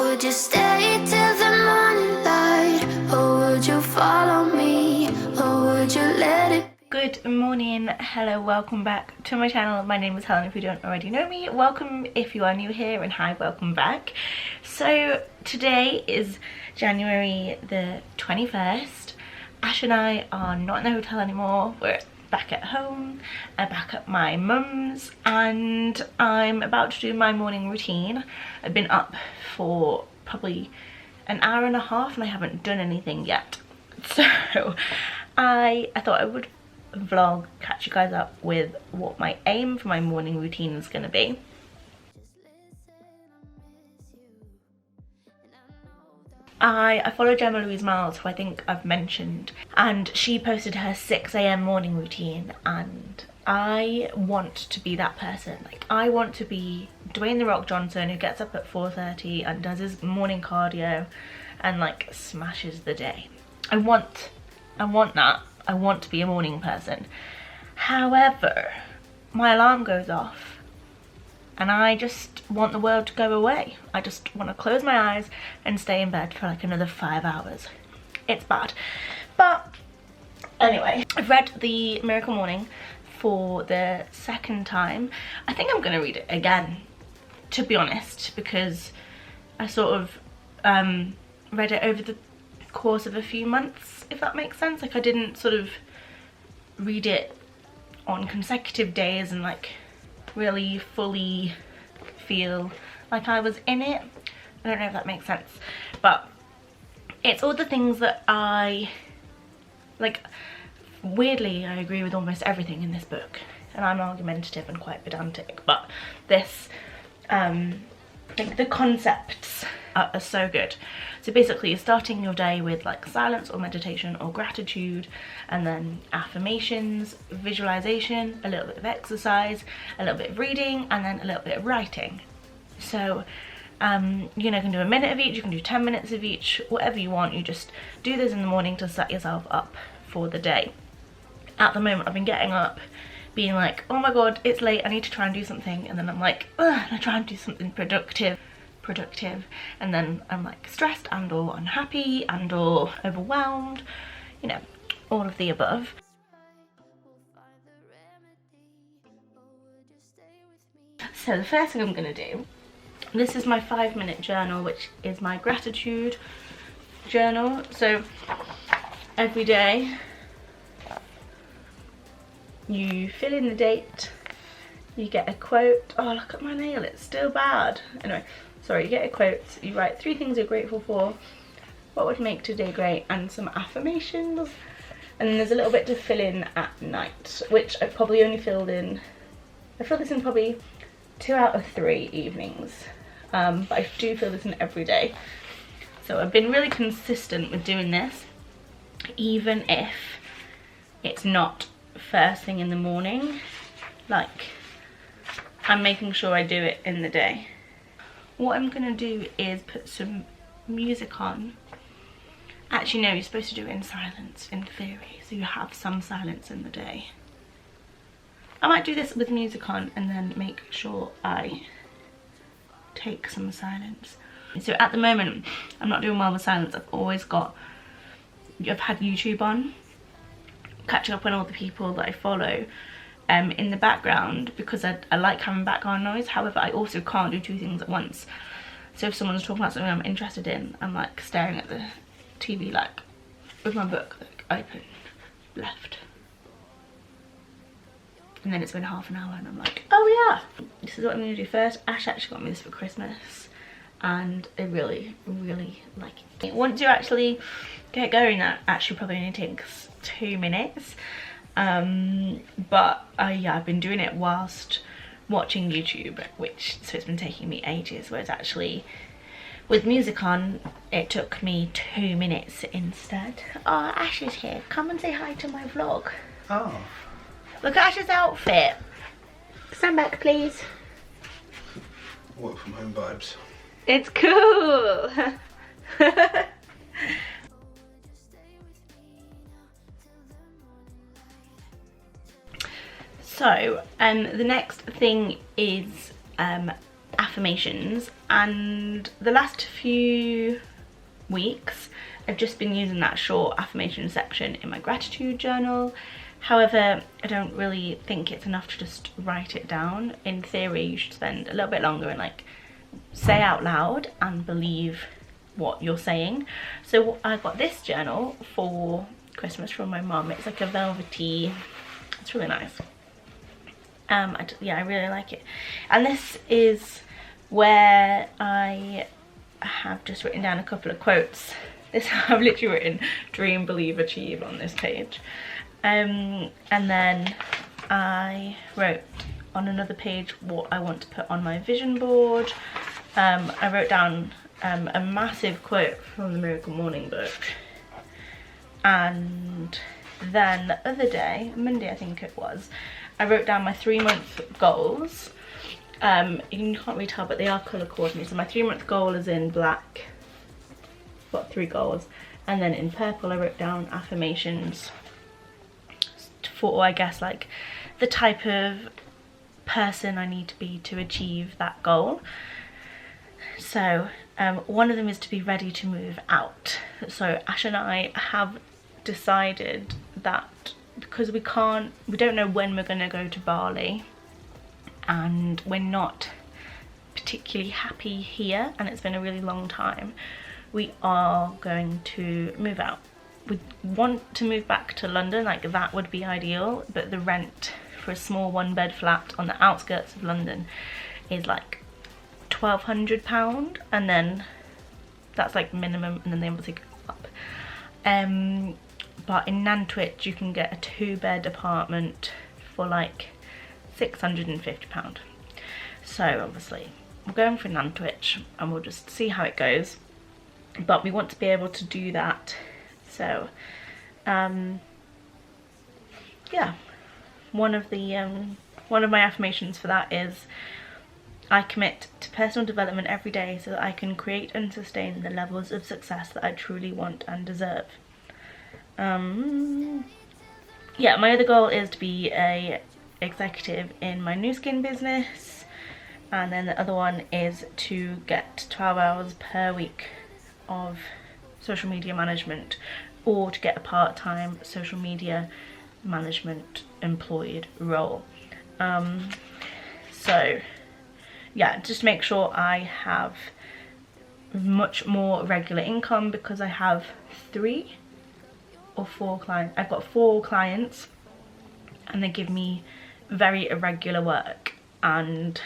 Would you stay till the morning light? Or would you follow me? Or would you let it? Good morning, hello, welcome back to my channel. My name is Helen if you don't already know me. Welcome if you are new here, and hi, welcome back. So today is January the 21st. Ash and I are not in the hotel anymore. We're back at home, back at my mum's, and I'm about to do my morning routine. I've been up for probably an hour and a half and I haven't done anything yet. So I thought I would vlog, catch you guys up with what my aim for my morning routine is going to be. I follow Gemma Louise Miles, who I think I've mentioned, and she posted her 6 AM morning routine, and I want to be that person. Like, I want to be Dwayne The Rock Johnson, who gets up at 4:30 and does his morning cardio and like smashes the day. I want that. I want to be a morning person. However, my alarm goes off and I just want the world to go away. I just want to close my eyes and stay in bed for like another 5 hours. It's bad. But anyway, I've read The Miracle Morning for the second time. I think I'm going to read it again, to be honest, because I sort of read it over the course of a few months, if that makes sense. Like, I didn't sort of read it on consecutive days and like really fully feel like I was in it. I don't know if that makes sense, but it's all the things that I like. Weirdly, I agree with almost everything in this book, and I'm argumentative and quite pedantic, but this like the concepts are so good. So basically, you're starting your day with like silence or meditation or gratitude, and then affirmations, visualization, a little bit of exercise, a little bit of reading, and then a little bit of writing. So you know, you can do a minute of each, you can do 10 minutes of each, whatever you want. You just do this in the morning to set yourself up for the day. At the moment, I've been getting up being like, oh my god, it's late, I need to try and do something, and then I'm like, ugh, I try and do something productive, and then I'm like stressed and or unhappy and or overwhelmed, you know, all of the above. So the first thing I'm gonna do, this is my 5-minute journal, which is my gratitude journal. So every day you fill in the date, you get a quote. Oh, look at my nail, it's still bad. Anyway, sorry, you get a quote, you write 3 things you're grateful for, what would make today great, and some affirmations. And then there's a little bit to fill in at night, which I've probably only filled in, I fill this in probably 2 out of 3 evenings. But I do fill this in every day. So I've been really consistent with doing this, even if it's not first thing in the morning. Like, I'm making sure I do it in the day. What I'm gonna do is put some music on. Actually no, you're supposed to do it in silence in theory, so you have some silence in the day. I might do this with music on and then make sure I take some silence. So at the moment I'm not doing well with silence. I've had YouTube on, catching up on all the people that I follow in the background, because I like having background noise. However, I also can't do 2 things at once. So if someone's talking about something I'm interested in, I'm like staring at the TV like with my book like open left, and then it's been half an hour and I'm like, oh yeah, this is what I'm gonna do first. Ash actually got me this for Christmas and I really like it. Once you actually get going, that actually probably only takes 2 minutes. But yeah, I've been doing it whilst watching YouTube, so it's been taking me ages, whereas actually with music on it took me 2 minutes instead. Oh, Ash is here, come and say hi to my vlog. Oh, look at Ash's outfit. Stand back please. work from home vibes. It's cool. So the next thing is affirmations, and the last few weeks I've just been using that short affirmation section in my gratitude journal. However, I don't really think it's enough to just write it down. In theory, you should spend a little bit longer and like say out loud and believe what you're saying. So I got this journal for Christmas from my mum. It's like a velvety, it's really nice. Yeah, I really like it. And this is where I have just written down a couple of quotes. I've literally written dream, believe, achieve on this page. And then I wrote on another page what I want to put on my vision board. I wrote down a massive quote from the Miracle Morning book. And then the other day, Monday I think it was, I wrote down my 3-month goals. You can't really tell, but they are colour coordinated. So my 3-month goal is in black. Got 3 goals, and then in purple I wrote down affirmations for, I guess, like the type of person I need to be to achieve that goal. So one of them is to be ready to move out. So Ash and I have decided that because we don't know when we're going to go to Bali, and we're not particularly happy here, and it's been a really long time, we are going to move out. We want to move back to London, like that would be ideal, but the rent for a small 1-bed flat on the outskirts of London is like £1,200, and then that's like minimum, and then they obviously go up. But in Nantwich you can get a 2-bed apartment for like £650. So obviously we're going for Nantwich and we'll just see how it goes. But we want to be able to do that. So yeah, one of my affirmations for that is I commit to personal development every day so that I can create and sustain the levels of success that I truly want and deserve. Yeah, my other goal is to be a executive in my new skin business, and then the other one is to get 12 hours per week of social media management, or to get a part-time social media management employed role. So yeah, just make sure I have much more regular income, because I have 3 or 4 clients. I've got 4 clients and they give me very irregular work, and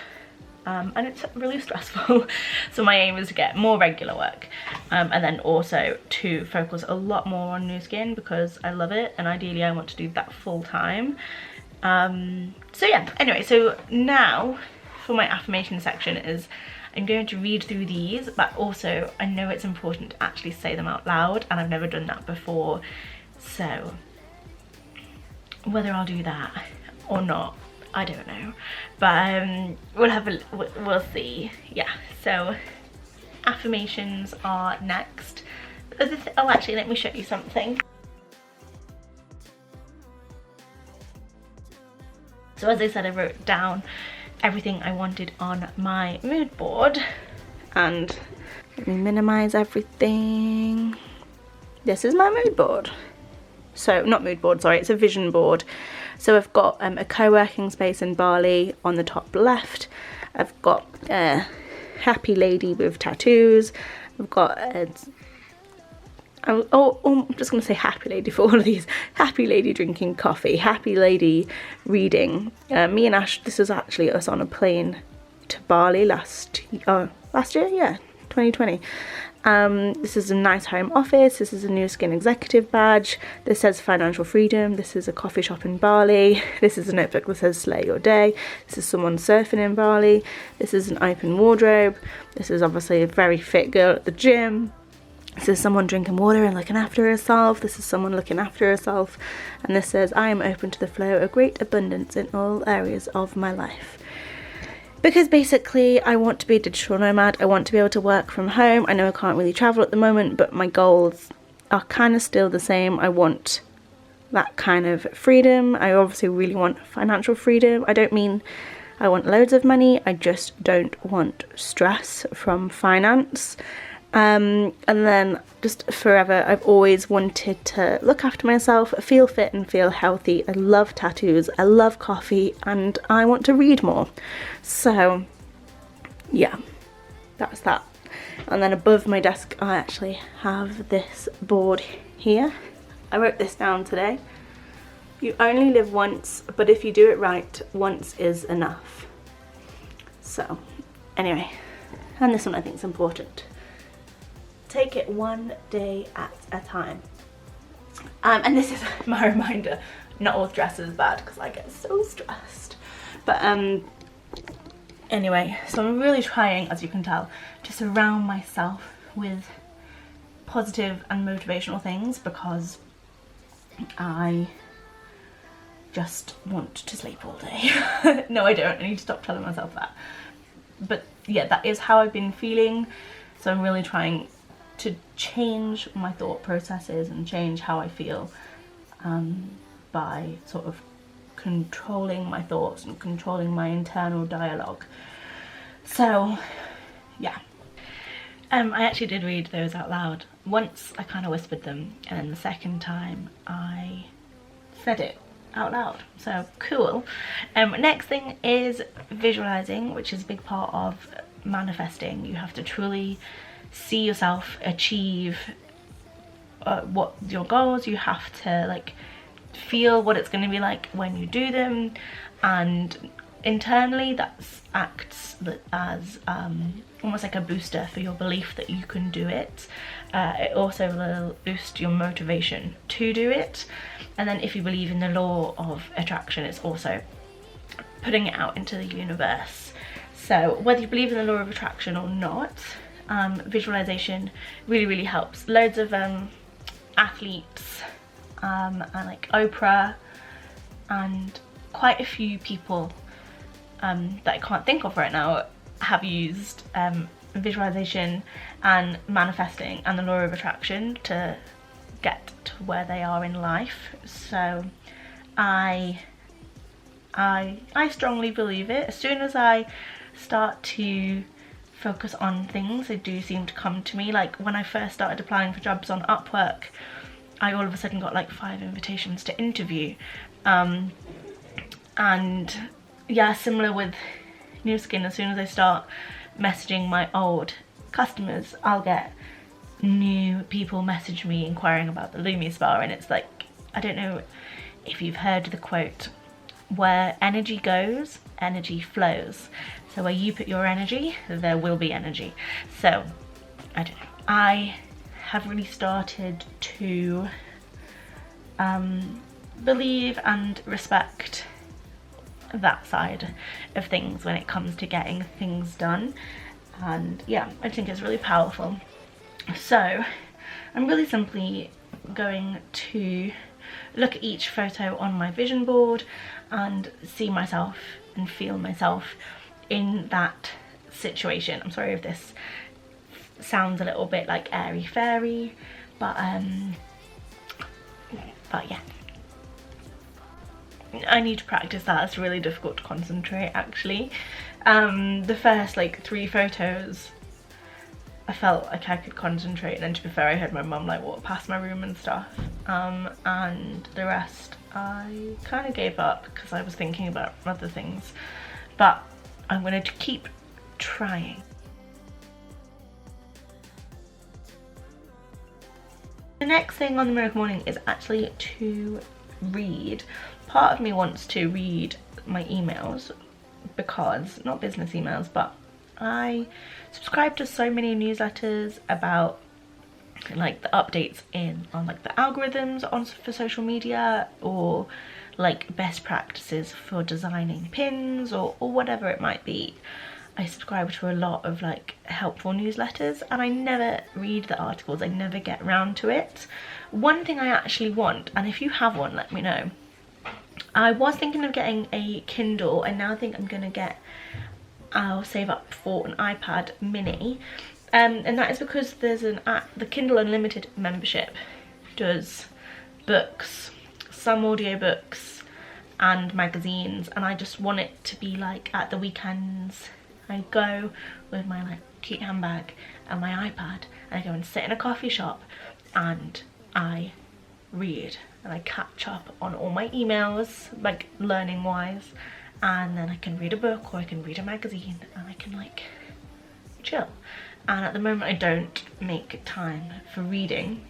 it's really stressful. So my aim is to get more regular work, and then also to focus a lot more on new skin, because I love it and ideally I want to do that full time. So yeah, anyway, so now for my affirmation section is I'm going to read through these, but also I know it's important to actually say them out loud, and I've never done that before, so whether I'll do that or not, I don't know, but we'll see. Yeah, so affirmations are next. Oh, actually, let me show you something. So as I said, I wrote down everything I wanted on my mood board, and let me minimize everything. This is my mood board. So not mood board, sorry, it's a vision board. So I've got a co-working space in Bali on the top left. I've got a happy lady with tattoos. I've got I'm just going to say happy lady for all of these. Happy lady drinking coffee, happy lady reading. Me and Ash, this is actually us on a plane to Bali last year, yeah, 2020. This is a nice home office. This is a new skin executive badge. This says financial freedom. This is a coffee shop in Bali. This is a notebook that says slay your day. This is someone surfing in Bali. This is an open wardrobe. This is obviously a very fit girl at the gym. This is someone drinking water and looking after herself. This is someone looking after herself. And this says, I am open to the flow of great abundance in all areas of my life. Because basically I want to be a digital nomad. I want to be able to work from home. I know I can't really travel at the moment, but my goals are kind of still the same. I want that kind of freedom. I obviously really want financial freedom. I don't mean I want loads of money, I just don't want stress from finance. And then just forever, I've always wanted to look after myself, feel fit and feel healthy. I love tattoos, I love coffee, and I want to read more. So yeah, that's that. And then above my desk I actually have this board here. I wrote this down today. You only live once, but if you do it right, once is enough. So anyway, and this one I think is important. Take it one day at a time. And this is my reminder, not all stress is bad, because I get so stressed. But anyway, so I'm really trying, as you can tell, to surround myself with positive and motivational things, because I just want to sleep all day. No, I don't. I need to stop telling myself that. But yeah, that is how I've been feeling. So I'm really trying to change my thought processes and change how I feel by sort of controlling my thoughts and controlling my internal dialogue. So yeah, I actually did read those out loud. Once I kind of whispered them, and then the second time I said it out loud. So cool. Next thing is visualizing, which is a big part of manifesting. You have to truly see yourself achieve what your goals. You have to like feel what it's going to be like when you do them, and internally that acts as almost like a booster for your belief that you can do it. It also will boost your motivation to do it. And then if you believe in the law of attraction, it's also putting it out into the universe. So whether you believe in the law of attraction or not, visualization really helps. Loads of athletes and like Oprah and quite a few people that I can't think of right now have used visualization and manifesting and the law of attraction to get to where they are in life. So I strongly believe it. As soon as I start to focus on things, they do seem to come to me. Like when I first started applying for jobs on Upwork, I all of a sudden got like 5 invitations to interview. And yeah, similar with New Skin, as soon as I start messaging my old customers, I'll get new people message me inquiring about the Lumi Spa. And it's like, I don't know if you've heard the quote, where energy goes, energy flows. So where you put your energy, there will be energy. So I don't know, I have really started to believe and respect that side of things when it comes to getting things done. And yeah, I think it's really powerful. So I'm really simply going to look at each photo on my vision board and see myself and feel myself in that situation. I'm sorry if this sounds a little bit like airy fairy, but yeah, I need to practice that. It's really difficult to concentrate actually. The first like 3 photos I felt like I could concentrate, and then to be fair I heard my mum like walk past my room and stuff, and the rest I kind of gave up because I was thinking about other things, but I'm going to keep trying. The next thing on the miracle morning is actually to read. Part of me wants to read my emails because, not business emails, but I subscribe to so many newsletters about like the updates on like the algorithms for social media, or like best practices for designing pins, or whatever it might be. I subscribe to a lot of like helpful newsletters and I never read the articles, I never get around to it. One thing I actually want, and if you have one let me know, I was thinking of getting a Kindle, and now I think I'm gonna get, I'll save up for an iPad mini, and that is because there's an app, the Kindle Unlimited membership does books, some audiobooks, and magazines, and I just want it to be like at the weekends I go with my like cute handbag and my iPad, and I go and sit in a coffee shop and I read and I catch up on all my emails, like learning wise, and then I can read a book or I can read a magazine and I can like chill. And at the moment I don't make time for reading.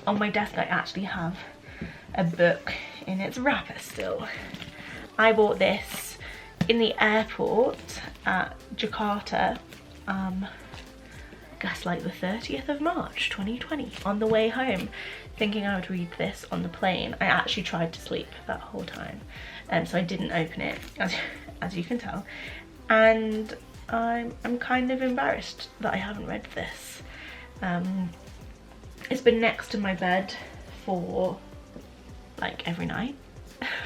On my desk I actually have a book in its wrapper still. I bought this in the airport at Jakarta, I guess like the 30th of March 2020, on the way home, thinking I would read this on the plane. I actually tried to sleep that whole time, and so I didn't open it, as you can tell, and I'm kind of embarrassed that I haven't read this. It's been next to my bed for like every night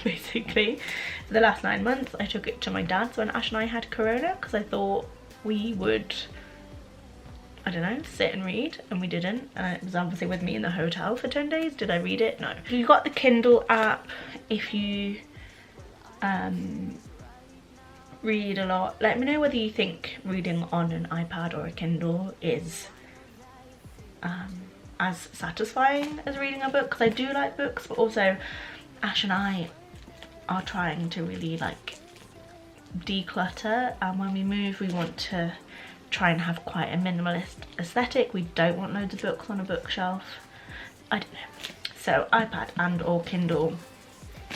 basically for the last 9 months. I took it to my dad's when Ash and I had corona because I thought we would, I don't know, sit and read, and we didn't, and it was obviously with me in the hotel for 10 days. Did I read it? No. You got the Kindle app if you read a lot. Let me know whether you think reading on an iPad or a Kindle is as satisfying as reading a book, because I do like books, but also Ash and I are trying to really like declutter, and when we move we want to try and have quite a minimalist aesthetic. We don't want loads of books on a bookshelf. I don't know. So iPad and or Kindle,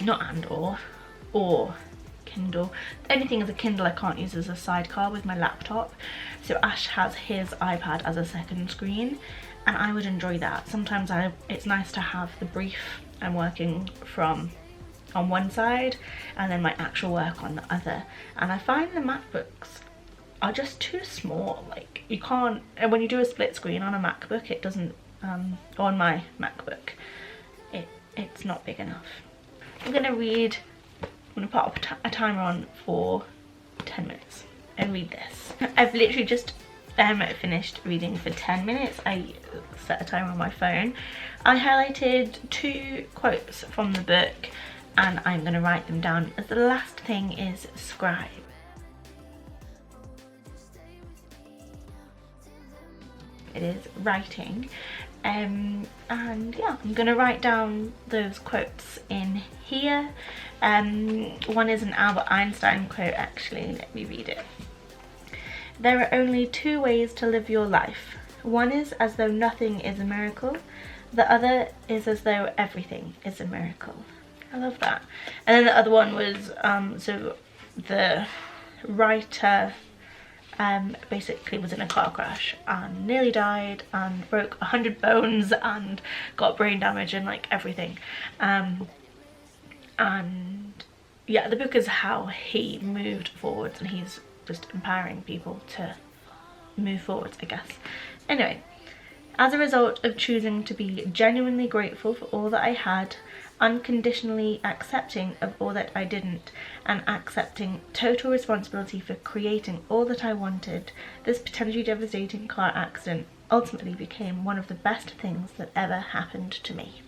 not and or Kindle. The only thing is a Kindle I can't use as a sidecar with my laptop, so Ash has his iPad as a second screen, and I would enjoy that. Sometimes it's nice to have the brief I'm working from on one side and then my actual work on the other, and I find the MacBooks are just too small. Like you can't, and when you do a split screen on a MacBook it doesn't, on my MacBook it's not big enough. I'm gonna put a timer on for 10 minutes and read this. I've literally just finished reading for 10 minutes. I set a timer on my phone. I highlighted 2 quotes from the book and I'm going to write them down, as the last thing is Scribe. It is writing, and yeah, I'm going to write down those quotes in here. One is an Albert Einstein quote actually, let me read it. There are only 2 ways to live your life. One is as though nothing is a miracle. The other is as though everything is a miracle. I love that. And then the other one was, so the writer basically was in a car crash and nearly died and broke 100 bones and got brain damage and like everything. And yeah, the book is how he moved forwards, and he's just empowering people to move forwards, I guess. Anyway, as a result of choosing to be genuinely grateful for all that I had, unconditionally accepting of all that I didn't, and accepting total responsibility for creating all that I wanted, this potentially devastating car accident ultimately became one of the best things that ever happened to me.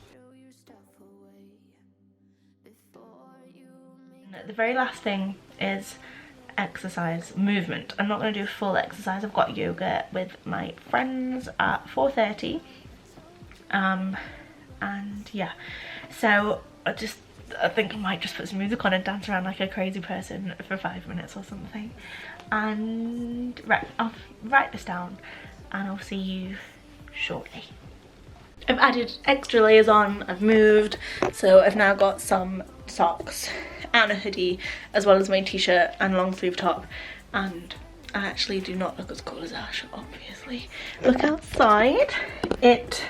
The very last thing is exercise, movement. I'm not going to do a full exercise. I've got yoga with my friends at 4:30, and yeah, so I think I might just put some music on and dance around like a crazy person for 5 minutes or something. And right, I'll write this down and I'll see you shortly. I've added extra layers on, I've moved, so I've now got some socks and a hoodie, as well as my t-shirt and long sleeve top, and I actually do not look as cool as Ash, obviously. Look outside. It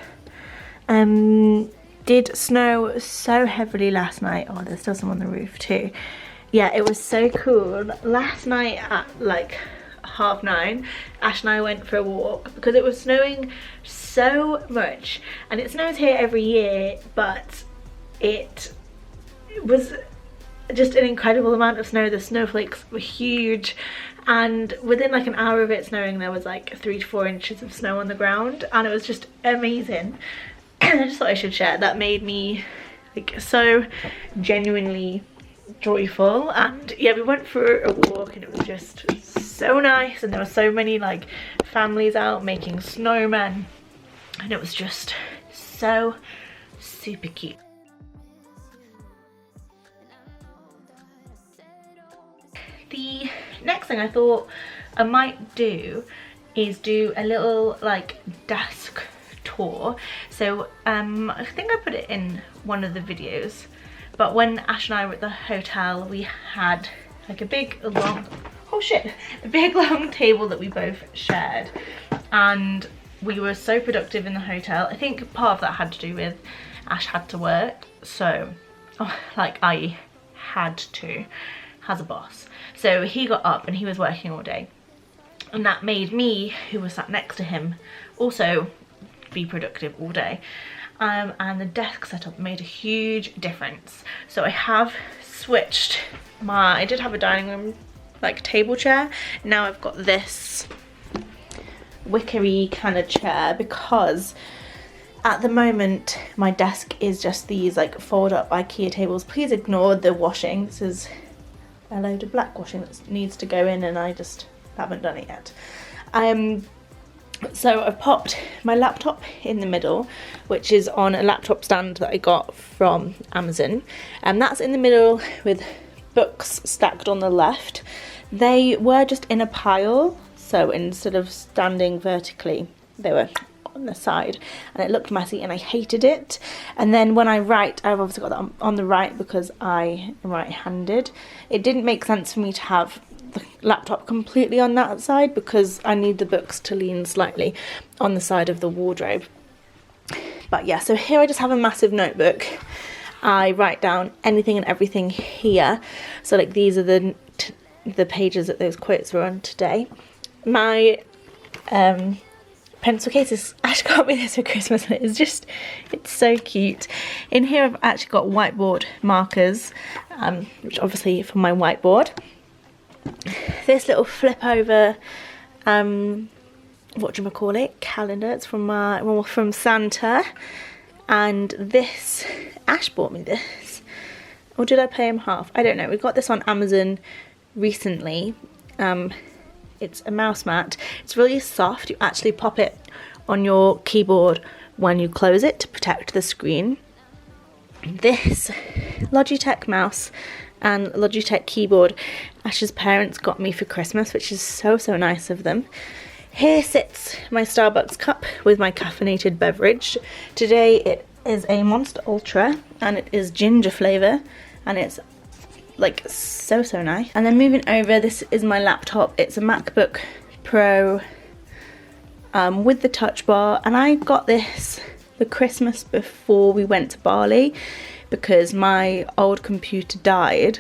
did snow so heavily last night. Oh, there's still some on the roof too. Yeah, it was so cool. Last night at like 9:30, Ash and I went for a walk because it was snowing so much, and it snows here every year, but it was just an incredible amount of snow. The snowflakes were huge, and within like an hour of it snowing there was like 3 to 4 inches of snow on the ground, and it was just amazing. I just thought I should share. That made me like so genuinely joyful. And yeah, we went for a walk and it was just so nice, and there were so many like families out making snowmen, and it was just so super cute. The next thing I thought I might do is do a little like desk tour. So I think I put it in one of the videos, but when Ash and I were at the hotel, we had like a big long, oh shit, a big long table that we both shared, and we were so productive in the hotel. I think part of that had to do with Ash had to work, so like I had to as a boss. So he got up and he was working all day, and that made me, who was sat next to him, also be productive all day. And the desk setup made a huge difference. So I have switched I did have a dining room like table chair. Now I've got this wickery kind of chair, because at the moment my desk is just these like fold up IKEA tables. Please ignore the washing. This is a load of black washing that needs to go in, and I just haven't done it yet. So I've popped my laptop in the middle, which is on a laptop stand that I got from Amazon, and that's in the middle with books stacked on the left. They were just in a pile, so instead of standing vertically, they were on the side, and it looked messy and I hated it. And then when I write, I've obviously got that on the right because I am right-handed. It didn't make sense for me to have the laptop completely on that side, because I need the books to lean slightly on the side of the wardrobe. But yeah, so here I just have a massive notebook. I write down anything and everything here. So like these are the pages that those quotes were on today. My pencil case Ash got me this for Christmas, and it's so cute. In here I've actually got whiteboard markers, which obviously for my whiteboard. This little flip over whatchamacallit calendar, it's from Santa. And this, Ash bought me this, or did I pay him half? I don't know. We got this on Amazon recently. It's a mouse mat. It's really soft. You actually pop it on your keyboard when you close it to protect the screen. This Logitech mouse and Logitech keyboard Ash's parents got me for Christmas, which is so nice of them. Here sits my Starbucks cup with my caffeinated beverage. Today it is a Monster Ultra, and it is ginger flavour, and it's like so nice. And then moving over, this is my laptop. It's a MacBook Pro with the touch bar, and I got this the Christmas before we went to Bali because my old computer died.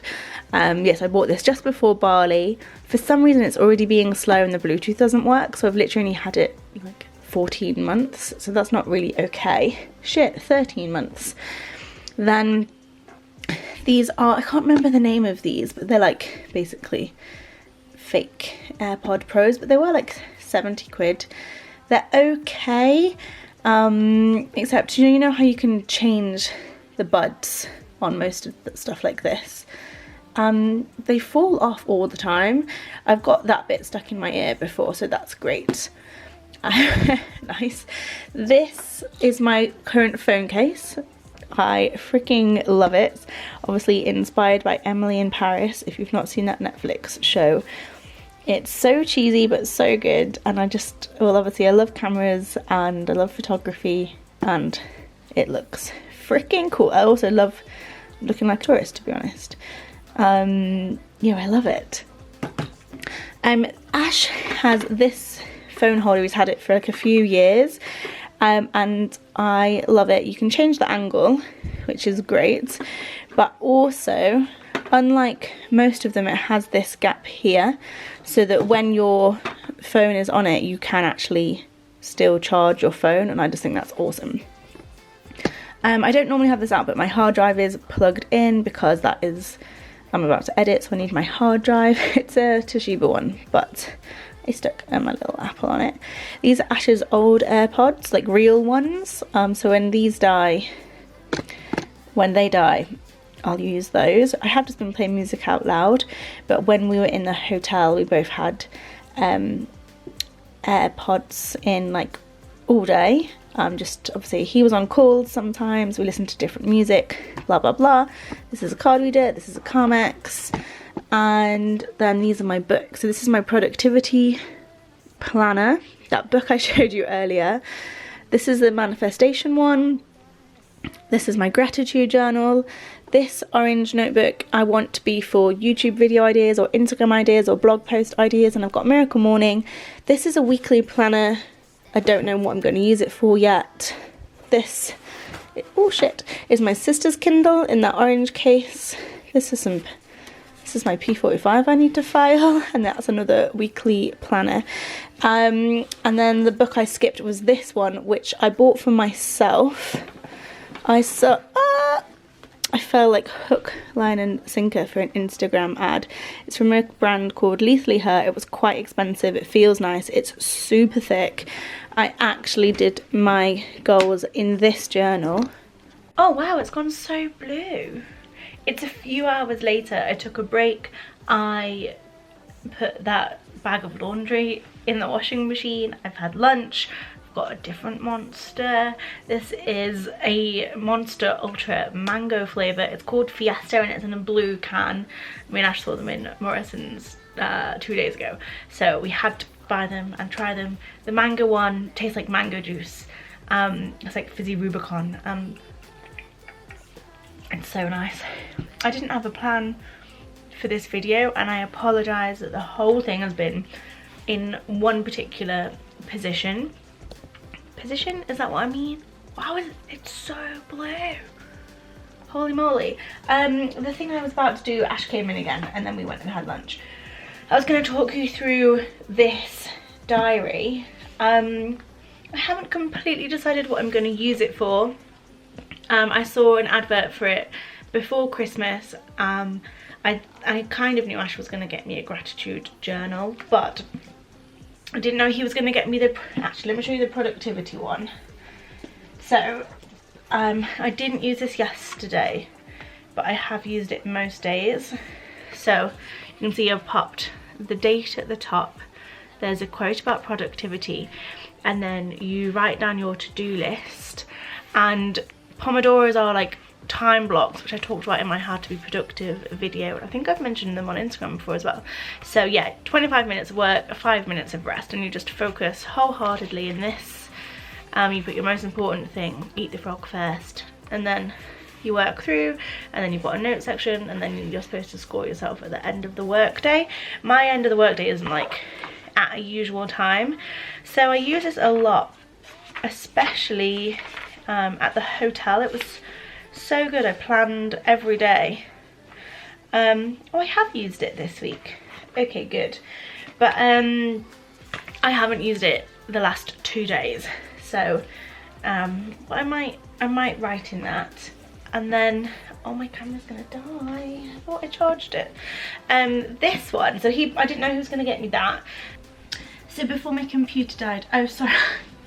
Yes, I bought this just before Bali. For some reason it's already being slow and the Bluetooth doesn't work, so I've literally had it like 14 months, so that's not really okay. Shit, 13 months. Then these are, I can't remember the name of these, but they're like basically fake AirPod Pros, but they were like 70 quid. They're okay, except you know how you can change the buds on most of the stuff like this. They fall off all the time. I've got that bit stuck in my ear before, so that's great. Nice. This is my current phone case. I freaking love it. Obviously inspired by Emily in Paris, if you've not seen that Netflix show. It's so cheesy but so good, and well, obviously I love cameras and I love photography, and it looks freaking cool. I also love looking like a tourist, to be honest. Yeah, I love it. Ash has this phone holder. He's had it for like a few years, and I love it. You can change the angle, which is great, but also, unlike most of them, it has this gap here, so that when your phone is on it, you can actually still charge your phone, and I just think that's awesome. I don't normally have this out, but my hard drive is plugged in because I'm about to edit, so I need my hard drive. It's a Toshiba one, but I stuck my little Apple on it. These are Ash's old AirPods, like real ones. So when they die, I'll use those. I have just been playing music out loud, but when we were in the hotel, we both had AirPods in like all day. Just obviously he was on calls sometimes, we listened to different music, blah blah blah. This is a card reader, this is a Carmex, and then these are my books. So this is my productivity planner, that book I showed you earlier. This is the manifestation one. This is my gratitude journal. This orange notebook I want to be for YouTube video ideas or Instagram ideas or blog post ideas, and I've got Miracle Morning. This is a weekly planner. I don't know what I'm going to use it for yet. This, oh shit, is my sister's Kindle in that orange case. This is my P45 I need to file, and that's another weekly planner. And then the book I skipped was this one, which I bought for myself. I fell like hook, line and sinker for an Instagram ad. It's from a brand called Lethally Her. It was quite expensive. It feels nice. It's super thick. I actually did my goals in this journal. Oh wow, it's gone so blue. It's a few hours later. I took a break. I put that bag of laundry in the washing machine. I've had lunch. Got a different Monster. This is a Monster Ultra mango flavour. It's called Fiesta and it's in a blue can. Me and Ash saw them in Morrison's 2 days ago, so we had to buy them and try them. The mango one tastes like mango juice. It's like fizzy Rubicon. It's so nice. I didn't have a plan for this video, and I apologise that the whole thing has been in one particular position. Is that what I mean? Wow, it's so blue. Holy moly. The thing I was about to do, Ash came in again and then we went and had lunch. I was going to talk you through this diary. I haven't completely decided what I'm going to use it for. I saw an advert for it before Christmas. I kind of knew Ash was going to get me a gratitude journal, but I didn't know he was going to get me the, actually let me show you the productivity one. So I didn't use this yesterday, but I have used it most days. So you can see I've popped the date at the top. There's a quote about productivity, and then you write down your to-do list. And Pomodoros are like time blocks, which I talked about in my How to Be Productive video, and I think I've mentioned them on Instagram before as well. So yeah, 25 minutes of work, 5 minutes of rest, and you just focus wholeheartedly in this. You put your most important thing, eat the frog first, and then you work through, and then you've got a note section, and then you're supposed to score yourself at the end of the workday. My end of the workday isn't like at a usual time, so I use this a lot, especially at the hotel. It was so good. I planned every day. Oh, I have used it this week. Okay, good. But I haven't used it the last 2 days. So but I might write in that. And then, oh, my camera's gonna die. I thought I charged it. This one, so I didn't know who was gonna get me that. So before my computer died, oh sorry,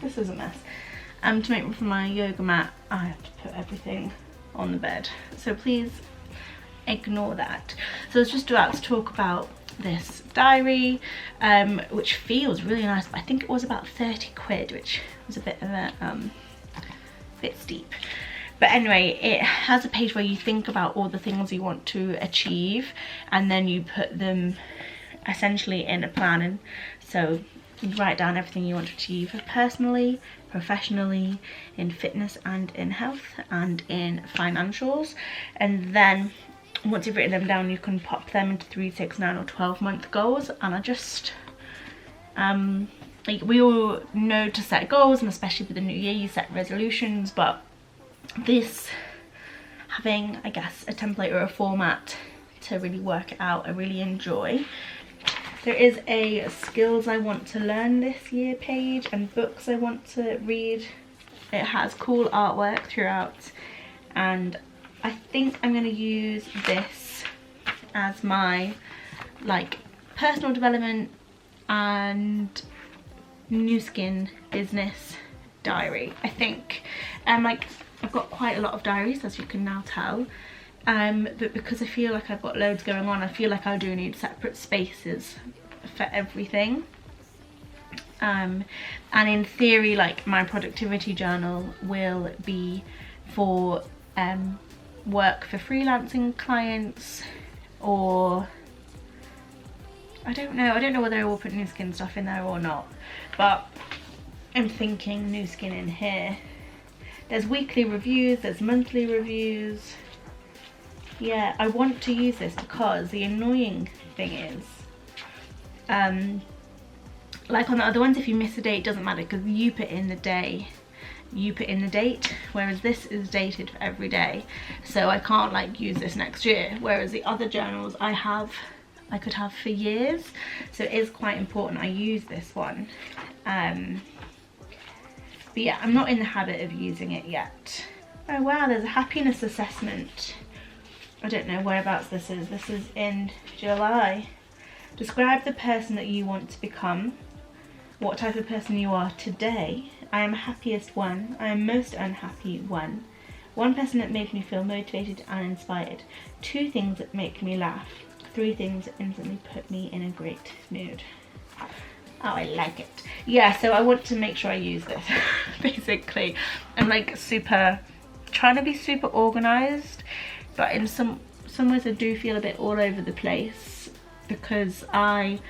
this is a mess. To make room for my yoga mat, I have to put everything on the bed, so please ignore that. So I was just about to talk about this diary, which feels really nice, but I think it was about 30 quid, which was a bit of a bit steep. But anyway, it has a page where you think about all the things you want to achieve, and then you put them essentially in a plan. And so you write down everything you want to achieve personally, professionally, in fitness and in health and in financials. And then once you've written them down, you can pop them into 3, 6, 9 or 12-month goals. And I just like, we all know to set goals, and especially for the new year you set resolutions, but this, having I guess a template or a format to really work it out, I really enjoy. There is a skills I want to learn this year page and books I want to read. It has cool artwork throughout, and I think I'm going to use this as my like personal development and new skin business diary. I think like I've got quite a lot of diaries, as you can now tell. but because I feel like I've got loads going on, I feel like I do need separate spaces for everything. And in theory, like, my productivity journal will be for work for freelancing clients, or I don't know whether I will put new skin stuff in there or not, but I'm thinking new skin in here. There's weekly reviews, there's monthly reviews. Yeah, I want to use this because the annoying thing is, like on the other ones, if you miss a date, it doesn't matter because you put in the day, you put in the date, whereas this is dated for every day. So I can't like use this next year, whereas the other journals I could have for years. So it is quite important I use this one. But yeah, I'm not in the habit of using it yet. Oh wow, there's a happiness assessment. I don't know whereabouts this is. This is in July. Describe the person that you want to become. What type of person you are today. I am happiest one. I am most unhappy one. One person that made me feel motivated and inspired. 2 things that make me laugh. 3 things that instantly put me in a great mood. Oh, I like it. Yeah, so I want to make sure I use this, basically. I'm like trying to be super organised, but in some ways I do feel a bit all over the place because I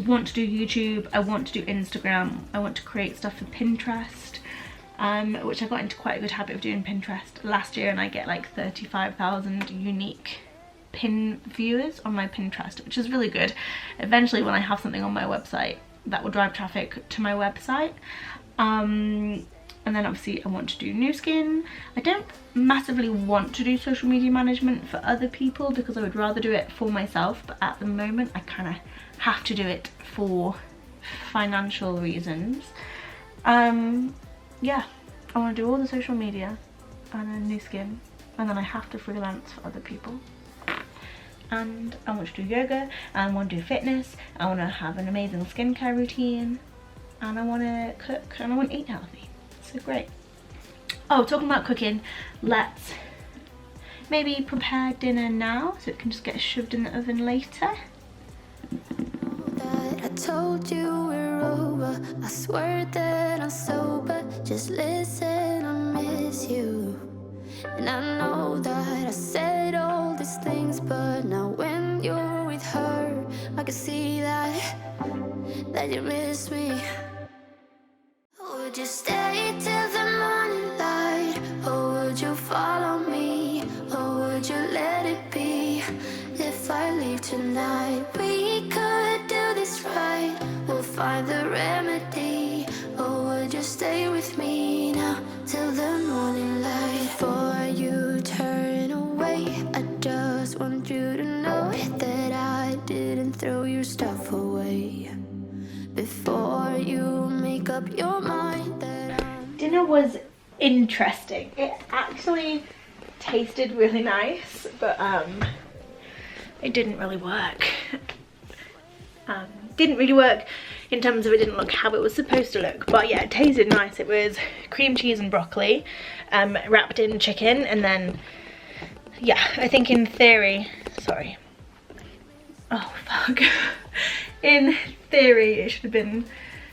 want to do YouTube, I want to do Instagram, I want to create stuff for Pinterest, which I got into quite a good habit of doing Pinterest last year, and I get like 35,000 unique pin viewers on my Pinterest, which is really good. Eventually when I have something on my website, that will drive traffic to my website. And then obviously I want to do new skin. I don't massively want to do social media management for other people because I would rather do it for myself, but at the moment I kind of have to do it for financial reasons. Yeah, I want to do all the social media and then new skin, and then I have to freelance for other people. And I want to do yoga, and I want to do fitness, I want to have an amazing skincare routine, and I want to cook, and I want to eat healthy. So great. Oh, talking about cooking, let's maybe prepare dinner now so it can just get shoved in the oven later. I told you we're over. I swear that I'm sober. Just listen, I miss you. And I know that I said all these things, but now when you're with her, I can see that you miss me. Would you stay till the morning light, or would you follow me, or would you let it be? If I leave tonight, we could do this right. We'll find the remedy. Or would you stay with me now till the morning light? Before you turn away, I just want you to know that I didn't throw your stuff away. Before you make up your mind that Dinner was interesting. It actually tasted really nice, but it didn't really work. Didn't really work in terms of it didn't look how it was supposed to look, but yeah, it tasted nice. It was cream cheese and broccoli wrapped in chicken, and then yeah, I think in theory, sorry, oh fuck, in theory it should have been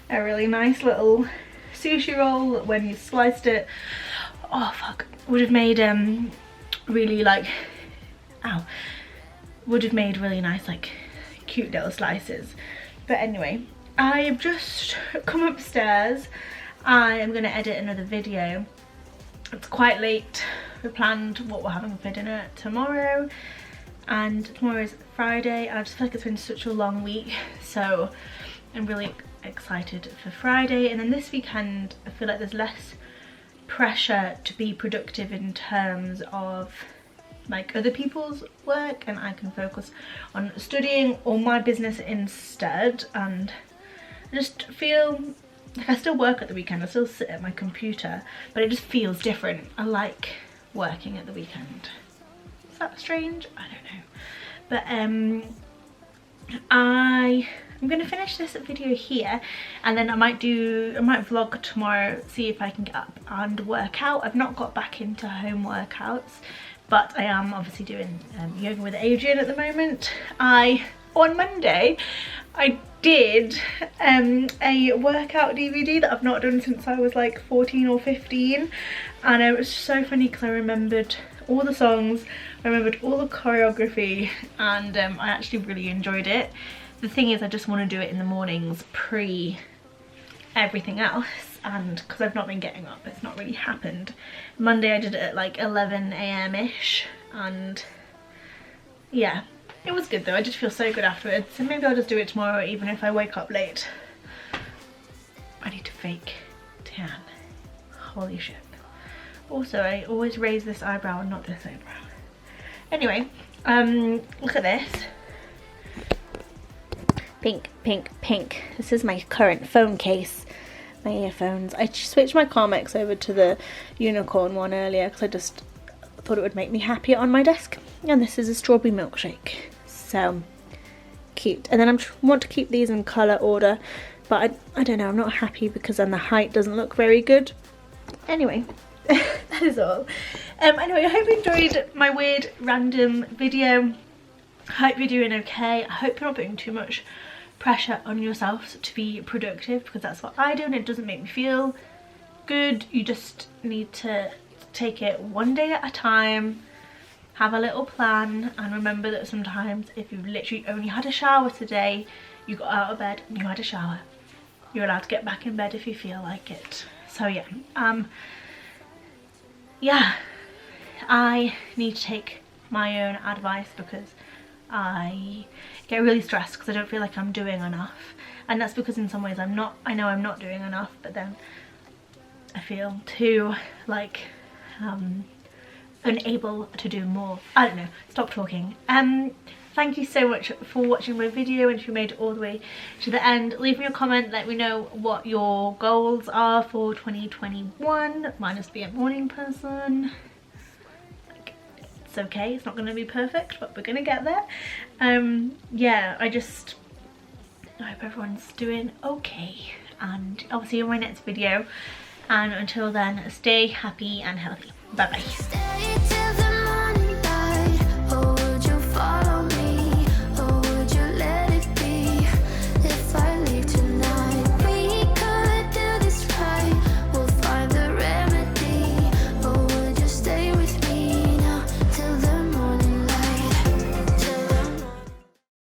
a really nice little sushi roll when you sliced it. Oh fuck, would have made really like, ow, would have made really nice like cute little slices. But anyway, I've just come upstairs. I am going to edit another video. It's quite late. We planned what we're having for dinner tomorrow, and tomorrow is Friday. I just feel like it's been such a long week, so I'm really excited for Friday. And then this weekend I feel like there's less pressure to be productive in terms of like other people's work, and I can focus on studying or my business instead. And I just feel like I still work at the weekend, I still sit at my computer, but it just feels different. I like working at the weekend. Is that strange? I don't know. But I'm gonna finish this video here, and then I might vlog tomorrow, see if I can get up and work out. I've not got back into home workouts but I am obviously doing yoga with Adrian at the moment. On Monday I did a workout DVD that I've not done since I was like 14 or 15, and it was so funny because I remembered all the songs, I remembered all the choreography, and I actually really enjoyed it. The thing is, I just want to do it in the mornings pre everything else, and because I've not been getting up, it's not really happened. Monday I did it at like 11 AM ish, and yeah, it was good though. I just feel so good afterwards, so maybe I'll just do it tomorrow even if I wake up late. I need to fake tan. Holy shit. Also, I always raise this eyebrow and not this eyebrow. Anyway, look at this. Pink, pink, pink. This is my current phone case. My earphones. I switched my Carmex over to the unicorn one earlier because I just thought it would make me happier on my desk. And this is a strawberry milkshake. So cute. And then I want to keep these in colour order, but I don't know, I'm not happy because then the height doesn't look very good. Anyway, that is all. Anyway, I hope you enjoyed my weird random video. I hope you're doing okay. I hope you're not putting too much pressure on yourselves to be productive, because that's what I do and it doesn't make me feel good. You just need to take it one day at a time, have a little plan, and remember that sometimes if you've literally only had a shower today, you got out of bed and you had a shower, you're allowed to get back in bed if you feel like it. So yeah, I need to take my own advice because I get really stressed because I don't feel like I'm doing enough, and that's because in some ways I know I'm not doing enough, but then I feel too like unable to do more. I don't know, stop talking. Thank you so much for watching my video, and if you made it all the way to the end, leave me a comment, let me know what your goals are for 2021. Mine is to be a morning person. It's okay, it's not going to be perfect, but we're going to get there. Yeah, I hope everyone's doing okay, and I'll see you in my next video, and until then, stay happy and healthy. Bye bye.